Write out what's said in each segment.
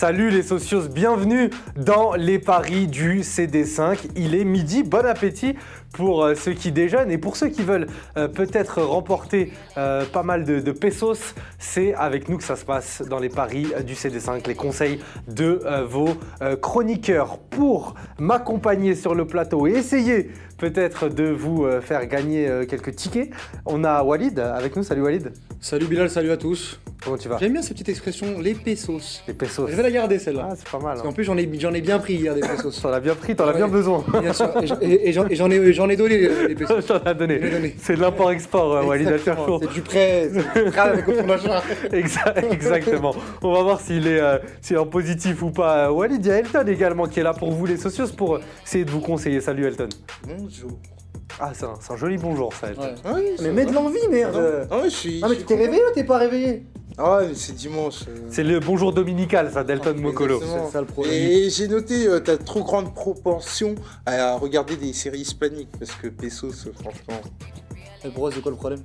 Salut les socios, bienvenue dans les paris du CD5. Il est midi, bon appétit pour ceux qui déjeunent et pour ceux qui veulent peut-être remporter pas mal de pesos. C'est avec nous que ça se passe dans les paris du CD5, les conseils de vos chroniqueurs. Pour m'accompagner sur le plateau et essayer peut-être de vous faire gagner quelques tickets, on a Walid avec nous. Salut Walid. Salut Bilal, salut à tous. Comment tu vas? J'aime bien cette petite expression, les pesos. Les pesos. Je vais la garder celle-là. Ah, c'est pas mal. Parce qu'en plus j'en ai bien pris hier des pesos. T'en as bien pris, t'en as bien besoin. Bien sûr. Et j'en ai donné les pesos. T'en as donné. C'est de l'import-export, Walid Acharchour. C'est du prêt avec option d'achat. Exactement. On va voir s'il est en positif ou pas. Walid, il y a Elton également qui est là pour vous les socios pour essayer de vous conseiller. Salut Elton. Bonjour. Ah, c'est un joli bonjour ça, Elton. Ouais. Ah oui, Mais mets de l'envie, merde. Ah ouais, je suis. Ah mais tu t'es réveillé ou t'es pas réveillé? Ah mais c'est dimanche. C'est le bonjour dominical, ça, d'Elton Mokolo. Exactement. C'est ça le problème. Et j'ai noté ta trop grande propension à regarder des séries hispaniques parce que Pesos, franchement. Et pourquoi, c'est quoi le problème?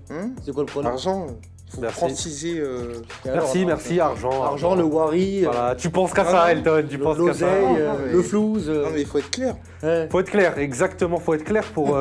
C'est quoi le problème? Argent, faut Merci. franciser. Et alors, Merci, argent. Argent, le wari, Voilà, tu penses qu'à ça, Elton, tu penses qu'à ça. l'oseille, mais- le flouze. Non mais il faut être clair. Ouais. Faut être clair, exactement, faut être clair pour...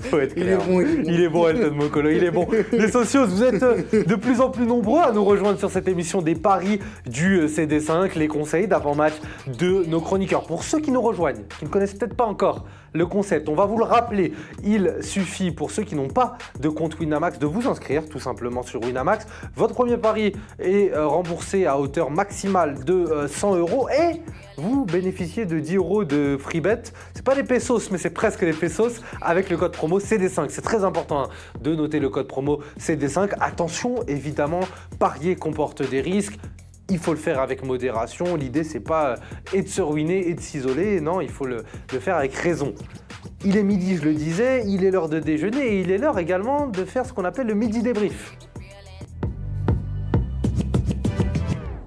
faut être Il clair. est bon, il est bon. Il est bon, Elton Mokolo, il est bon. Les socios, vous êtes de plus en plus nombreux à nous rejoindre sur cette émission des paris du CD5, les conseils d'avant-match de nos chroniqueurs. Pour ceux qui nous rejoignent, qui ne connaissent peut-être pas encore le concept, on va vous le rappeler. Il suffit pour ceux qui n'ont pas de compte Winamax de vous inscrire tout simplement sur Winamax. Votre premier pari est remboursé à hauteur maximale de 100 € et vous bénéficiez de 10 € de free bet. C'est pas des pesos, mais c'est presque des pesos avec le code promo CD5. C'est très important de noter le code promo CD5. Attention, évidemment, parier comporte des risques. Il faut le faire avec modération. L'idée, c'est pas et de se ruiner et de s'isoler. Non, il faut le faire avec raison. Il est midi, je le disais, il est l'heure de déjeuner et il est l'heure également de faire ce qu'on appelle le midi débrief.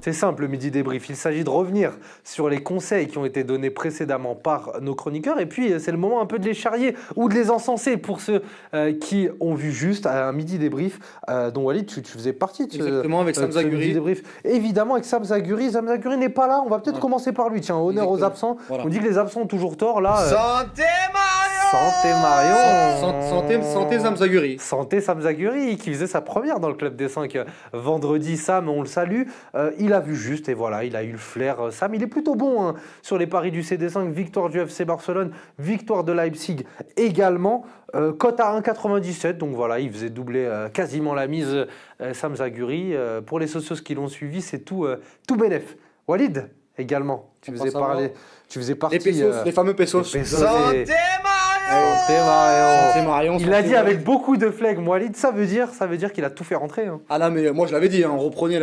C'est simple, le midi débrief. Il s'agit de revenir sur les conseils qui ont été donnés précédemment par nos chroniqueurs. Et puis, c'est le moment un peu de les charrier ou de les encenser pour ceux qui ont vu juste un midi débrief dont Walid, tu faisais partie de ce, Exactement, avec Sam de ce midi Zaguri. débrief. Évidemment, avec Sam Zaguri. Sam Zaguri n'est pas là. On va peut-être commencer par lui. Tiens, honneur aux absents. Voilà. On dit que les absents ont toujours tort. Là, Santé Marion. Santé Marion. Santé Sam Zaguri. Santé Sam Zaguri qui faisait sa première dans le Club des 5 vendredi. Sam, on le salue. Il a vu juste et voilà, il a eu le flair. Sam, il est plutôt bon hein, sur les paris du CD5. Victoire du FC Barcelone, victoire de Leipzig également. Cote à 1,97. Donc voilà, il faisait doubler quasiment la mise Sam Zaguri. Pour les socios qui l'ont suivi, c'est tout bénef. Walid également. Tu faisais partie. Les pesos, les fameux pesos. les pesos Santé et- Marion. Santé Marion. Santé Marion. Il l'a santé dit Marion. avec beaucoup de flegme. Walid, ça veut dire qu'il a tout fait rentrer. Hein. Ah là, mais moi je l'avais dit, hein, reprenez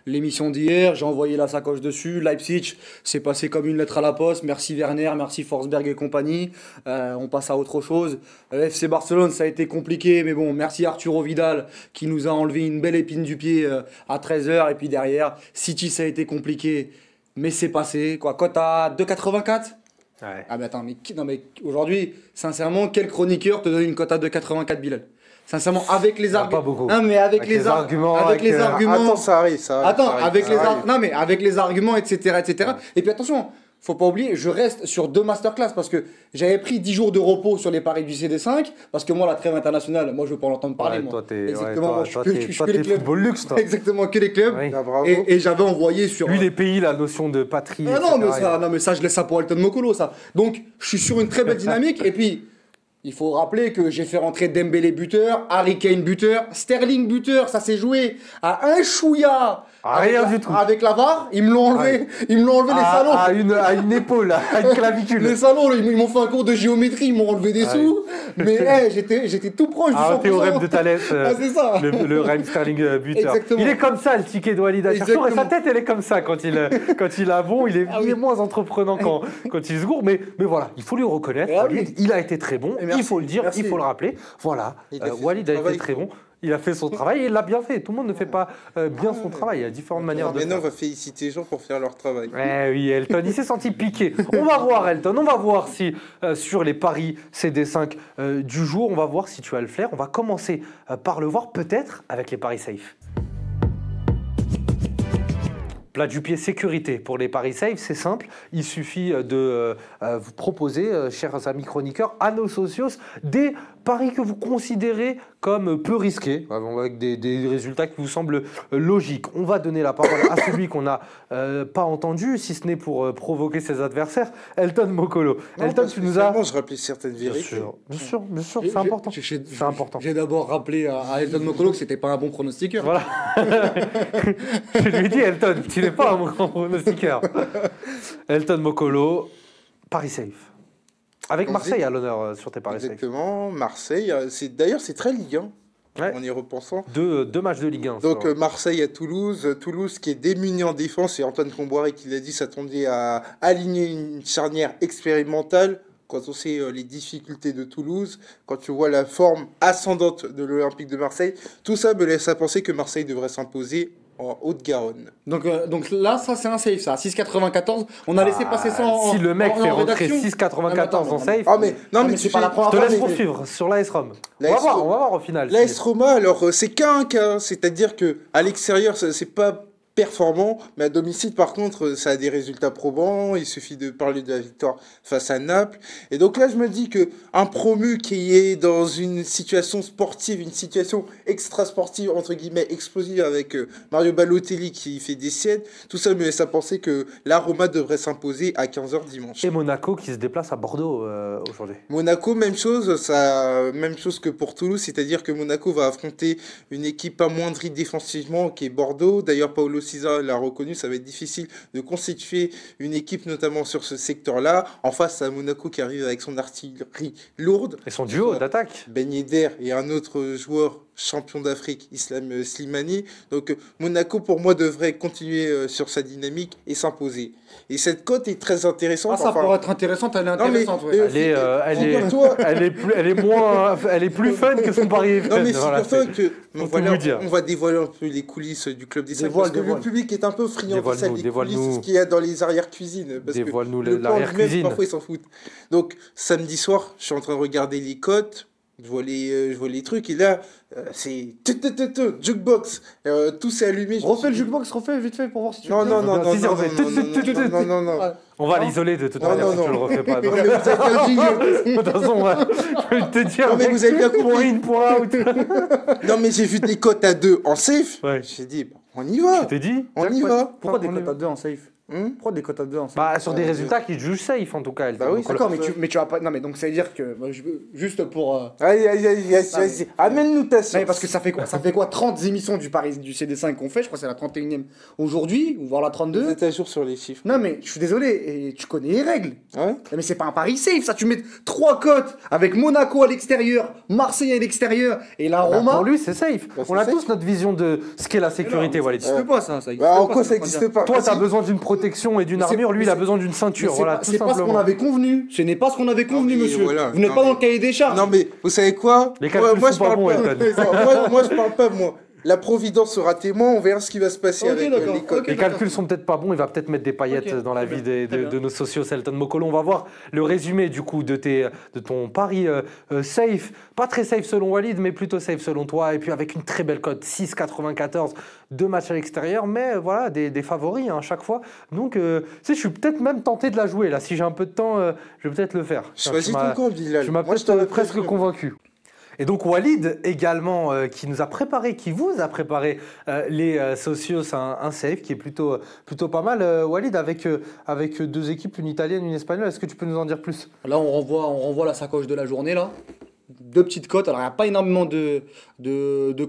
l'émission d'hier, j'ai envoyé la sacoche dessus, Leipzig, c'est passé comme une lettre à la poste, merci Werner, merci Forsberg et compagnie, on passe à autre chose. FC Barcelone, ça a été compliqué, mais bon, merci Arturo Vidal qui nous a enlevé une belle épine du pied à 13h, et puis derrière, City, ça a été compliqué, mais c'est passé, quoi, cote à 2,84 ? Ouais. Ah mais attends, non mais aujourd'hui, sincèrement, quel chroniqueur te donne une cote à 2,84 Bilal? Sincèrement, avec les Pas arguments. beaucoup. Non mais avec Avec les arguments, avec les avec, arguments. Attends, ça arrive, ça arrive. Attends, ça arrive, avec ça les arrive. non mais avec les arguments, etc., etc. Et puis attention, faut pas oublier, je reste sur 2 masterclass parce que j'avais pris 10 jours de repos sur les paris du CD5 parce que moi la trêve internationale, moi je veux pas en entendre parler. Ouais, moi. toi, t'es Exactement, moi, je suis toi, que les t'es clubs. football luxe, toi. Exactement, que les clubs. Oui. Ah, bravo. Et j'avais envoyé sur. Lui, les pays, la notion de patrie. Ah non, etc., mais ça, je laisse ça pour Elton Mokolo, ça. Donc, je suis sur une très belle dynamique. Et puis, il faut rappeler que j'ai fait rentrer Dembélé buteur, Harry Kane buteur, Sterling buteur. Ça s'est joué à un chouïa. Ah, rien du tout. Avec la VAR, ils me l'ont enlevé. Ils me l'ont enlevé, les salauds. à une épaule, à une clavicule. Les salauds, ils m'ont fait un cours de géométrie, ils m'ont enlevé des sous. Mais hey, j'étais tout proche du Ah, 100%. théorème de Thalès. Ah, c'est ça. Le Raheem Sterling buteur. Exactement. Il est comme ça, le ticket de Walid Acharchour. Et sa tête, elle est comme ça quand il a bon. Il est moins entreprenant quand il se gourre. Mais voilà, il faut lui reconnaître. Ah, Walid, oui. il a été très bon. Et merci, Il faut le dire, merci. il faut le rappeler. Voilà, Il a fait Walid son a été travail. très bon. Il a fait son travail et il l'a bien fait. Tout le monde ne fait pas bien son travail. Il y a différentes manières de Maintenant, faire. on va féliciter les gens pour faire leur travail. Eh oui, Elton, il s'est senti piqué. On va voir, Elton, on va voir si sur les paris CD5 du jour, on va voir si tu as le flair. On va commencer par le voir peut-être avec les paris safe. Plat du pied sécurité pour les paris safe, c'est simple. Il suffit de vous proposer, chers amis chroniqueurs, à nos socios, des paris que vous considérez comme peu risqués, avec des résultats qui vous semblent logiques. On va donner la parole à celui qu'on n'a pas entendu, si ce n'est pour provoquer ses adversaires, Elton Mokolo. Elton, tu nous as... Je rappelais certaines vérités. Bien sûr, c'est important. C'est important. J'ai d'abord rappelé à Elton Mokolo que c'était pas un bon pronostiqueur. Voilà. Je lui ai dit, Elton, tu n'es pas un grand pronostiqueur. Elton Mokolo, Paris safe. Avec Marseille à l'honneur sur tes paris safe. Exactement, Marseille. D'ailleurs, c'est très Ligue 1, Ouais. en y repensant. Deux matchs de Ligue 1. Donc Marseille à Toulouse. Toulouse qui est démuni en défense. Et Antoine Comboiré qui l'a dit, s'attendait à aligner une charnière expérimentale. Quand on sait les difficultés de Toulouse, quand tu vois la forme ascendante de l'Olympique de Marseille, tout ça me laisse à penser que Marseille devrait s'imposer en Haute-Garonne. Donc là, ça c'est un safe, ça. 6,94. On a laissé passer ça en. Si le mec en fait rentrer rédaction. 6,94 en safe, Ah mais non mais c'est tu pas la fais... première je te fois. laisse mais- poursuivre sur l'AS Rome. On L'AS va voir au final. L'AS Roma, alors c'est qu'un cas, c'est-à-dire que à l'extérieur, c'est pas performant, mais à domicile, par contre, ça a des résultats probants. Il suffit de parler de la victoire face à Naples. Et donc là, je me dis que un promu qui est dans une situation sportive, une situation extra-sportive, entre guillemets, explosive avec Mario Balotelli qui fait des siennes, tout ça me laisse à penser que la Roma devrait s'imposer à 15h dimanche. Et Monaco qui se déplace à Bordeaux aujourd'hui. Monaco, même chose que pour Toulouse, c'est-à-dire que Monaco va affronter une équipe amoindrie défensivement qui est Bordeaux. D'ailleurs, Paulo Sousa l'a reconnu, ça va être difficile de constituer une équipe, notamment sur ce secteur-là. En face, à Monaco qui arrive avec son artillerie lourde. Et son duo d'attaque. Ben Yedder et un autre joueur champion d'Afrique, Islam Slimani. Donc Monaco, pour moi, devrait continuer sur sa dynamique et s'imposer. Et cette cote est très intéressante. Ah, ça pourrait être intéressante, elle est Non, mais- intéressante. Ouais. Figure-toi- Elle est plus fun que son pari. Non mais Voilà, figure-toi c'est- que faut tout vous dire. on va dévoiler un peu les coulisses du club des 5 Dévoile, parce que dévoile. le public est un peu friand de ça, Dévoile-nous, des dévoile-nous. coulisses, ce qu'il y a dans les arrière-cuisines. Parce Dévoile-nous que le plan l'arrière-cuisine. lui-même, parfois ils s'en foutent. Donc samedi soir, je suis en train de regarder les cotes, je vois les trucs et là c'est jukebox, tout s'est allumé. Refais le jukebox, refais vite fait pour voir si tu Non, le non, fais. non, non, Si, si, non, refais. non, non, non. Ouais. On va Non. l'isoler de toute Non, manière non, si non. tu le refais pas. Non, mais vous avez fait un jingle. De toute façon, ouais, je vais te dire, Non, mais mec, vous avez bien compris. pour in, pour out. Non mais j'ai vu des cotes à 2 en safe. Ouais. J'ai dit bah, on y va. Je t'ai dit. On y va. Pourquoi des On y cotes va. à 2 en safe Hum Pourquoi des cotes à 2 en safe Bah, sur des résultats qui jugent safe en tout cas. Bah oui, D'accord, mais tu vas pas. Non, mais donc ça veut dire que. Juste pour. Allez, vas-y. Amène-nous ta Non, sauce. mais parce que ça fait quoi 30 émissions du Paris du CD5 qu'on fait, je crois que c'est la 31e aujourd'hui, ou voire la Vous 32. êtes à jour sur les chiffres. Non mais je suis désolé, et tu connais les règles. Ouais. Non, mais c'est pas un pari safe, ça tu mets 3 cotes avec Monaco à l'extérieur, Marseille à l'extérieur et la Bah, Roma. pour lui, c'est safe. Bah, c'est On a safe. tous notre vision de ce qu'est la sécurité, Walid. Ça existe pas ça, ça existe Bah, en pas, quoi ça ça veut pas n'existe dire. pas Toi, t'as Si. besoin d'une protection et d'une Mais c'est- armure. Lui, mais il a c'est- besoin d'une Mais ceinture. c'est Voilà, pas- tout c'est pas ce qu'on simplement. avait convenu. Ce n'est pas ce qu'on avait convenu, mais monsieur. voilà. Vous n'êtes Non, pas dans mais- le cahier des charges. Non mais vous savez quoi Les calculs Moi, sont pas bons, Elton. moi je parle pas moi. La Providence sera témoin, on verra ce qui va se passer Ok, avec d'accord. les cotes. Ok. Les calculs sont peut-être pas bons, il va peut-être mettre des paillettes Ok, dans la très vie bien, très bien. de nos socios Elton Mokolo. On va voir le résumé du coup de ton pari safe. Pas très safe selon Walid, mais plutôt safe selon toi. Et puis avec une très belle cote, 6,94, 2 matchs à l'extérieur, mais voilà, des favoris à chaque fois. Donc, tu sais, je suis peut-être même tenté de la jouer là. Si j'ai un peu de temps, je vais peut-être le faire. Choisis ton camp, Bilal. Tu m'as Moi, je peut-être t'aurais presque prévenu. convaincu. Et donc Walid également, qui vous a préparé les socios un safe qui est plutôt pas mal. Walid avec 2 équipes, une italienne, une espagnole. Est-ce que tu peux nous en dire plus? Là, on renvoie la sacoche de la journée, là. 2 petites cotes. Alors, il n'y a pas énormément de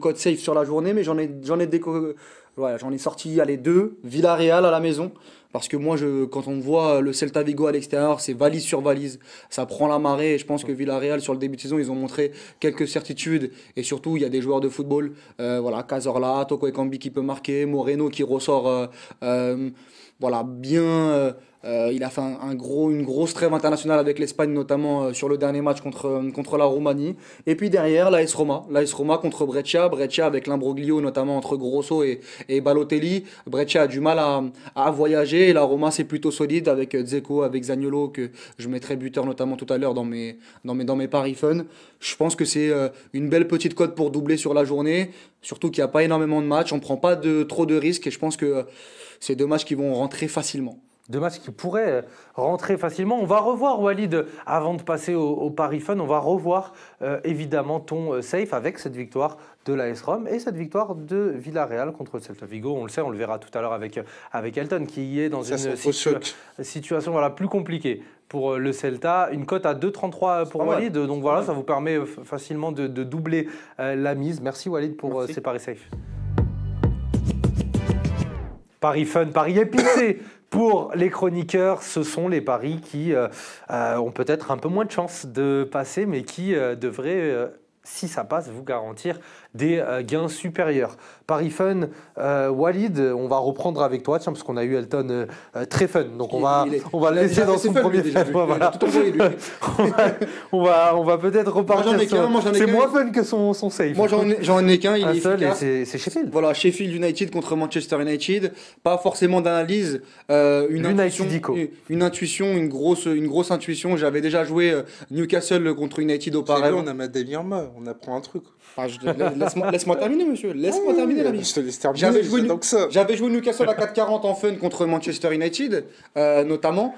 cotes safe sur la journée, mais j'en ai sorti, allez, 2. Villarreal à la maison. Parce que moi, quand on voit le Celta Vigo à l'extérieur, c'est valise sur valise. Ça prend la marée. Et je pense que Villarreal, sur le début de saison, ils ont montré quelques certitudes. Et surtout, il y a des joueurs de football. Voilà, Cazorla, Toko Ekambi qui peut marquer, Moreno qui ressort voilà, bien. Il a fait une grosse trêve internationale avec l'Espagne, notamment sur le dernier match contre la Roumanie. Et puis derrière, l'AS Roma contre Brescia avec l'imbroglio notamment entre Grosso et Balotelli. Brescia a du mal à voyager et la Roma c'est plutôt solide avec Dzeko, avec Zaniolo que je mettrai buteur notamment tout à l'heure dans mes paris fun. Je pense que c'est une belle petite cote pour doubler sur la journée, surtout qu'il n'y a pas énormément de matchs, on ne prend pas trop de risques et je pense que c'est 2 matchs qui vont rentrer facilement. 2 matchs qui pourraient rentrer facilement. On va revoir, Walid, avant de passer au Paris Fun, on va revoir évidemment ton safe avec cette victoire de l'AS Rome et cette victoire de Villarreal contre le Celta Vigo. On le sait, on le verra tout à l'heure avec Elton, qui est dans une situation voilà, plus compliquée. Pour le Celta, une cote à 2,33 pour Walid. Donc voilà, ça vous permet facilement de doubler la mise. Merci Walid pour ces paris safe. Paris Fun, paris épicé. Pour les chroniqueurs, ce sont les paris qui ont peut-être un peu moins de chances de passer, mais qui devraient, si ça passe, vous garantir des gains supérieurs. Paris Fun, Walid, on va reprendre avec toi, tiens, parce qu'on a eu Elton très fun, donc on va le laisser dans son premier fun. Voilà. On va peut-être repartir sur... C'est moins fun que son save. Moi, j'en ai qu'un, il est efficace. C'est Sheffield. Voilà, Sheffield United contre Manchester United. Pas forcément d'analyse, une intuition, une grosse intuition. J'avais déjà joué Newcastle contre United auparavant. On a Madame Irma, on apprend un truc. Laisse-moi terminer, monsieur. Laisse-moi terminer, l'ami. Je te laisse terminer. J'avais joué Newcastle à 4,40 en fun contre Manchester United, notamment.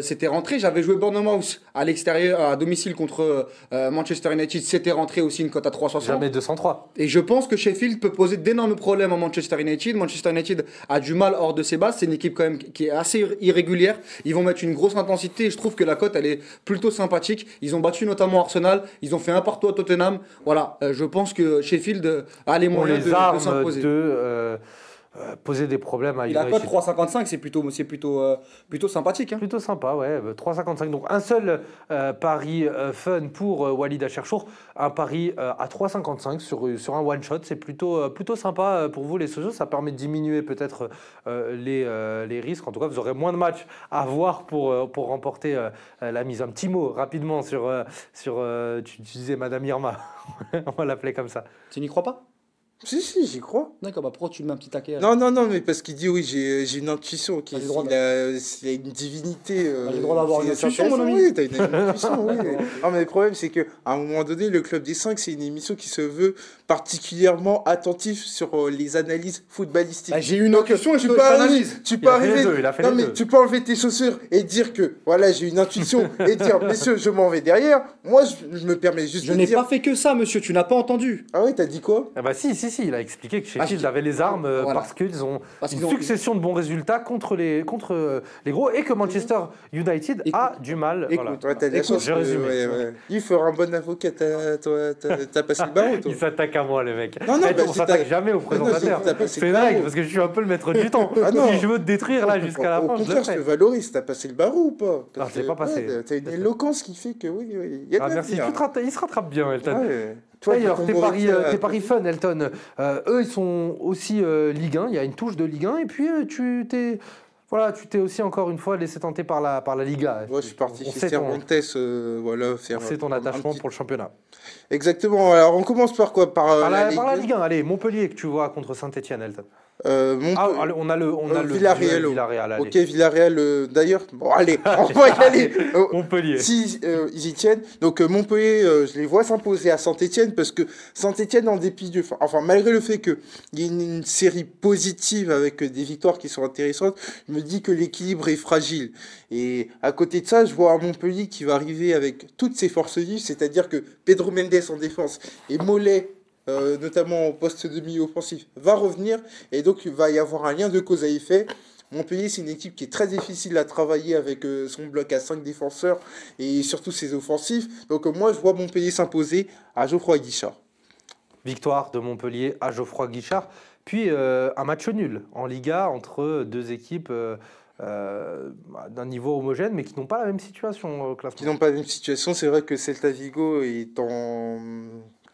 C'était rentré. J'avais joué Bournemouth à l'extérieur, à domicile contre Manchester United. C'était rentré aussi, une cote à 3,60. Jamais 203. Et je pense que Sheffield peut poser d'énormes problèmes à Manchester United. Manchester United a du mal hors de ses bases. C'est une équipe quand même qui est assez irrégulière. Ils vont mettre une grosse intensité. Et je trouve que la cote, elle est plutôt sympathique. Ils ont battu notamment Arsenal. Ils ont fait un partout à Tottenham. Voilà, je pense que Sheffield a les moyens de s'imposer. Poser des problèmes à United. Il a pas de 3,55, c'est plutôt sympathique. Hein. Plutôt sympa, ouais. 3,55. Donc un seul pari fun pour Walid Acharchour. Un pari à 3,55 sur un one-shot. C'est plutôt sympa pour vous, les socios. Ça permet de diminuer peut-être les risques. En tout cas, vous aurez moins de matchs à voir pour remporter la mise. Un petit mot rapidement sur tu disais Madame Irma. On va l'appeler comme ça. Tu n'y crois pas ? Si, j'y crois. D'accord, pourquoi tu mets un petit taquet ? Non, mais parce qu'il dit oui, j'ai une intuition. C'est une divinité. J'ai le droit d'avoir une intuition, mon ami. Oui, t'as une intuition, oui. Non, mais le problème, c'est qu'à un moment donné, le Club des 5, c'est une émission qui se veut particulièrement attentif sur les analyses footballistiques. J'ai une intuition et je peux analyse. Tu peux arriver. Non, mais tu peux enlever tes chaussures et dire que voilà, j'ai une intuition et dire, messieurs, je m'en vais derrière. Moi, je me permets juste de dire. Je n'ai pas fait que ça, monsieur, tu n'as pas entendu. Ah oui, t'as dit quoi ? Ah bah si, il a expliqué que Sheffield avait les armes parce qu'ils ont une succession de bons résultats contre les gros et que Manchester United a du mal. Écoute, t'as des choses. Il fera un bon avocat. T'as passé le barreau, toi. Il s'attaque à moi, le mec. Non, on s'attaque jamais au présentateur. C'est une règle parce que je suis un peu le maître du temps. Si je veux te détruire là jusqu'à la fin, au contraire, je te valorise. T'as passé le barreau ou pas ? Non, je l'ai pas passé. T'as une éloquence qui fait que oui. Merci. Il se rattrape bien, Elton. D'ailleurs, tes paris fun, Elton, eux, ils sont aussi Ligue 1. Il y a une touche de Ligue 1. Et puis, tu t'es aussi encore une fois laissé tenter par la Liga. Ouais, je suis parti chez Cervantes, faire. C'est ton attachement pour le championnat. Exactement. Alors, on commence par quoi ? Par la Ligue 1. Allez, Montpellier que tu vois contre Saint-Etienne, Elton. On a le Villarreal. Ok, Villarreal. D'ailleurs, bon, allez, on va y aller. Montpellier. Si ils y tiennent. Donc Montpellier, je les vois s'imposer à Saint-Etienne parce que Saint-Etienne, en dépit de, malgré le fait qu'il y ait une série positive avec des victoires qui sont intéressantes, je me dis que l'équilibre est fragile. Et à côté de ça, je vois un Montpellier qui va arriver avec toutes ses forces vives, c'est-à-dire que Pedro Mendes en défense et Mollet, notamment au poste de milieu offensif, va revenir et donc il va y avoir un lien de cause à effet. Montpellier, c'est une équipe qui est très difficile à travailler avec son bloc à 5 défenseurs et surtout ses offensifs. Donc moi, je vois Montpellier s'imposer à Geoffroy Guichard. Victoire de Montpellier à Geoffroy Guichard. Puis un match nul en Liga entre deux équipes d'un niveau homogène, mais qui n'ont pas la même situation au classement. Qui n'ont pas la même situation. C'est vrai que Celta Vigo est en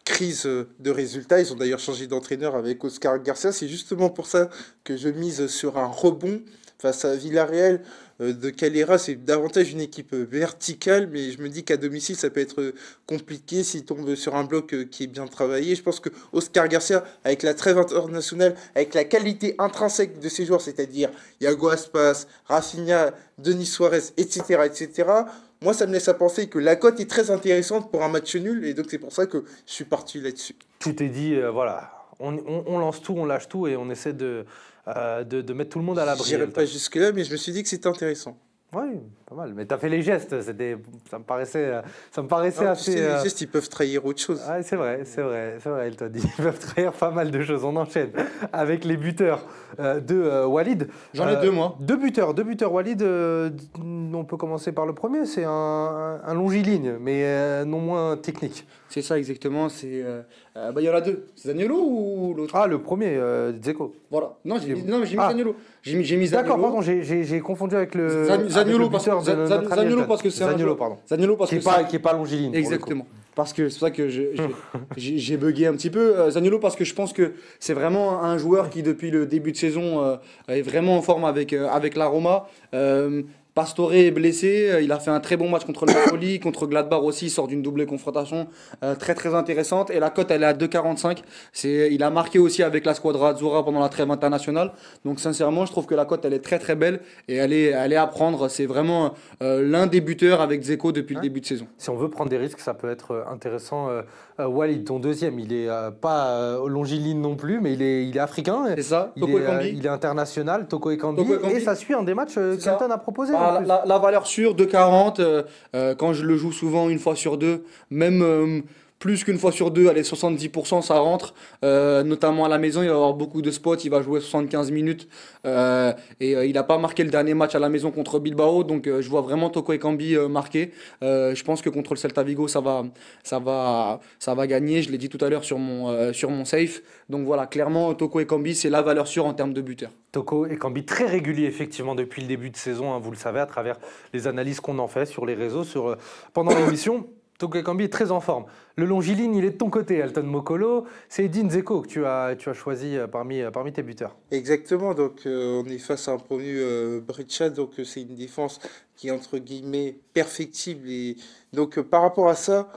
crise de résultats. Ils ont d'ailleurs changé d'entraîneur avec Oscar Garcia. C'est justement pour ça que je mise sur un rebond face à Villarreal de Calera. C'est davantage une équipe verticale, mais je me dis qu'à domicile, ça peut être compliqué s'il tombe sur un bloc qui est bien travaillé. Je pense que Oscar Garcia, avec la trêve internationale, avec la qualité intrinsèque de ses joueurs, c'est-à-dire Iago Aspas, Rafinha, Denis Suarez, etc., moi, ça me laisse à penser que la cote est très intéressante pour un match nul, et donc c'est pour ça que je suis parti là-dessus. Tout est dit, voilà. On lance tout, on lâche tout, et on essaie de de mettre tout le monde à l'abri. J'irai pas jusque-là, mais je me suis dit que c'était intéressant. Oui, pas mal. Mais tu as fait les gestes, ça me paraissait Non, assez... tu sais, les gestes, ils peuvent trahir autre chose. Ah, c'est vrai, il t'a dit. Ils peuvent trahir pas mal de choses. On enchaîne avec les buteurs de Walid. J'en ai deux, moi. Deux buteurs, Walid. On peut commencer par le premier. C'est un longiligne, mais non moins technique. C'est ça, exactement. Il y en a deux. C'est Zaniolo ou l'autre? Ah, le premier, Dzeko. Voilà. Non, j'ai mis Ah. Zaniolo. J'ai mis Zaniolo. D'accord, pardon, j'ai confondu avec le. Zaniolo, avec le buteur de notre ami Zaniolo Elton. parce que c'est un Zaniolo, joueur- pardon. Zaniolo parce Qui que est pas longiligne. pour le coup. Exactement. Parce que c'est pour ça que j'ai bugué un petit peu. Zaniolo, parce que je pense que c'est vraiment un joueur qui, depuis le début de saison, est vraiment en forme avec la Roma. Pastore est blessé, il a fait un très bon match contre le Napoli, contre Gladbach aussi, il sort d'une double confrontation très très intéressante et la cote elle est à 2,45. Il a marqué aussi avec la squadra Azzurra pendant la trêve internationale, donc sincèrement je trouve que la cote elle est très très belle et elle est à prendre. C'est vraiment l'un des buteurs avec Dzeko depuis le début de saison. Si on veut prendre des risques, ça peut être intéressant. Walid, ton deuxième, il est pas longiligne non plus, mais il est africain. C'est ça, Il Toko est, Ekambi. il est international, Toko Ekambi, Toko Ekambi. et ça suit un des matchs C'est ça. qu'Elton a proposé. Ah, en plus. la valeur sûre de 40, quand je le joue souvent une fois sur deux, même plus qu'une fois sur deux, allez 70% ça rentre, notamment à la maison il va avoir beaucoup de spots, il va jouer 75 minutes il n'a pas marqué le dernier match à la maison contre Bilbao, donc je vois vraiment Toko Ekambi marquer. Je pense que contre le Celta Vigo ça va gagner, je l'ai dit tout à l'heure sur mon safe, donc voilà, clairement Toko Ekambi c'est la valeur sûre en termes de buteur. Toko Ekambi, très régulier effectivement depuis le début de saison, hein, vous le savez, à travers les analyses qu'on en fait sur les réseaux, pendant l'émission. Toko Ekambi est très en forme. Le longiligne, il est de ton côté, Elton Mokolo. C'est Edin Dzeko que tu as choisi parmi tes buteurs. Exactement, donc on est face à un promu Breccia, donc c'est une défense qui est entre guillemets perfectible. Et donc par rapport à ça,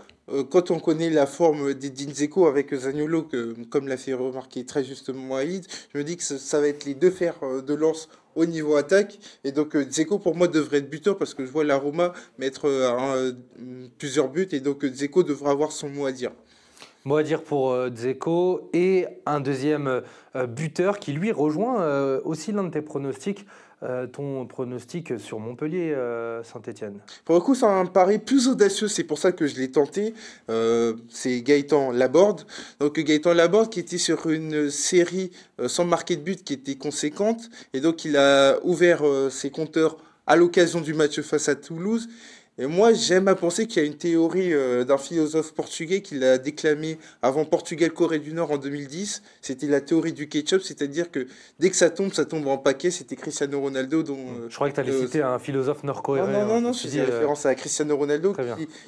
quand on connaît la forme d'Edin Dzeko avec Zaniolo, comme l'a fait remarquer très justement Aïd, je me dis que ça va être les deux fers de lance au niveau attaque. Et donc Dzeko pour moi devrait être buteur parce que je vois la Roma mettre plusieurs buts et donc Dzeko devrait avoir son mot à dire. Mot à dire pour Dzeko et un deuxième buteur qui lui rejoint aussi l'un de tes pronostics, ton pronostic sur Montpellier Saint-Etienne. Pour le coup, c'est un pari plus audacieux, c'est pour ça que je l'ai tenté. C'est Gaëtan Laborde. Donc Gaëtan Laborde qui était sur une série sans marquer de but qui était conséquente. Et donc il a ouvert ses compteurs à l'occasion du match face à Toulouse. Et moi, j'aime à penser qu'il y a une théorie d'un philosophe portugais qui l'a déclamé avant Portugal-Corée du Nord en 2010. C'était la théorie du ketchup, c'est-à-dire que dès que ça tombe en paquet. C'était Cristiano Ronaldo dont... Je croyais que tu allais citer un philosophe nord-coréen. Non, je fais référence à Cristiano Ronaldo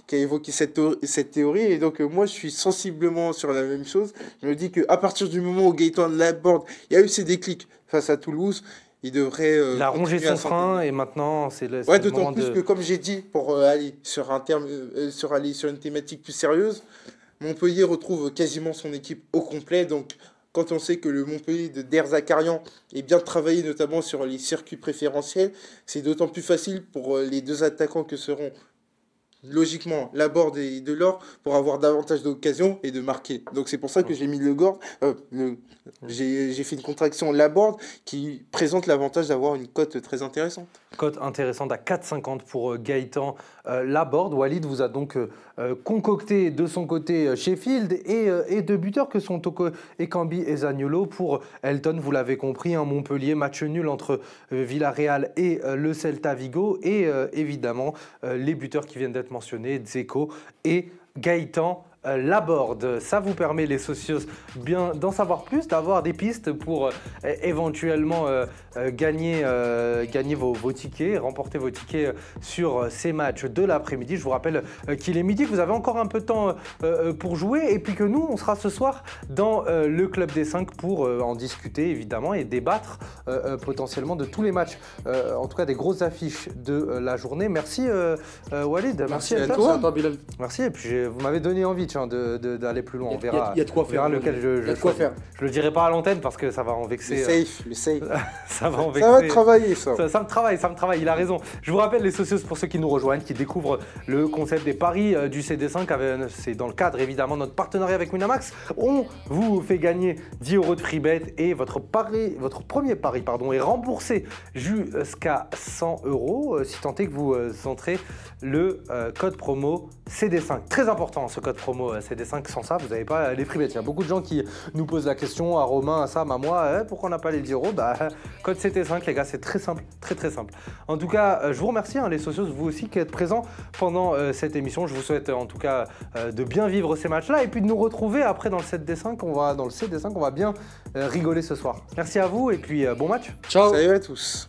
qui a évoqué cette théorie. Et donc, moi, je suis sensiblement sur la même chose. Je me dis qu'à partir du moment où Gaëtan Laborde, il y a eu ses déclics face à Toulouse, il devrait. Il a rongé son frein et maintenant c'est le. Ouais, d'autant plus que, comme j'ai dit, pour aller sur une thématique plus sérieuse, Montpellier retrouve quasiment son équipe au complet. Donc, quand on sait que le Montpellier de Der Zakarian est bien travaillé, notamment sur les circuits préférentiels, c'est d'autant plus facile pour les deux attaquants que seront logiquement Laborde et Delors pour avoir davantage d'occasions et de marquer. Donc c'est pour ça que j'ai mis j'ai fait une contraction Laborde qui présente l'avantage d'avoir une cote très intéressante. Cote intéressante à 4,50 pour Gaëtan Laborde. Walid vous a donc concocté de son côté Sheffield et deux buteurs que sont Toko Ekambi et Zaniolo. Pour Elton, vous l'avez compris, un Montpellier, match nul entre Villarreal et le Celta Vigo. Et évidemment, les buteurs qui viennent d'être mentionnés, Dzeko et Gaëtan Laborde. Ça vous permet, les socios, bien d'en savoir plus, d'avoir des pistes pour éventuellement gagner vos tickets, remporter vos tickets sur ces matchs de l'après-midi. Je vous rappelle qu'il est midi, que vous avez encore un peu de temps pour jouer et puis que nous, on sera ce soir dans le Club des 5 pour en discuter évidemment et débattre potentiellement de tous les matchs, en tout cas des grosses affiches de la journée. Merci Walid, merci à toi Bilal. Merci, et puis vous m'avez donné envie. Tiens, hein, d'aller plus loin. On verra, il y a de quoi on verra faire. lequel Il y a de quoi faire. Je le dirai pas à l'antenne parce que ça va en vexer. Le safe. Ça va en vexer. Ça va travailler, ça. Ça me travaille, il a raison. Je vous rappelle les socios pour ceux qui nous rejoignent, qui découvrent le concept des paris du CD5. C'est dans le cadre évidemment de notre partenariat avec Winamax. On vous fait gagner 10 € de free bet et votre premier pari est remboursé jusqu'à 100 €, si tant est que vous entrez le code promo CD5. Très important ce code promo CD5, sans ça vous n'avez pas les free bets. Il y a beaucoup de gens qui nous posent la question, à Romain, à Sam, à moi, pourquoi on n'a pas les 10 €? Code CD5 les gars, c'est très simple, très simple. En tout cas, je vous remercie les socios, vous aussi qui êtes présents pendant cette émission. Je vous souhaite en tout cas de bien vivre ces matchs-là et puis de nous retrouver après dans le CD5. On va bien rigoler ce soir. Merci à vous et puis bon match. Ciao. Salut à tous.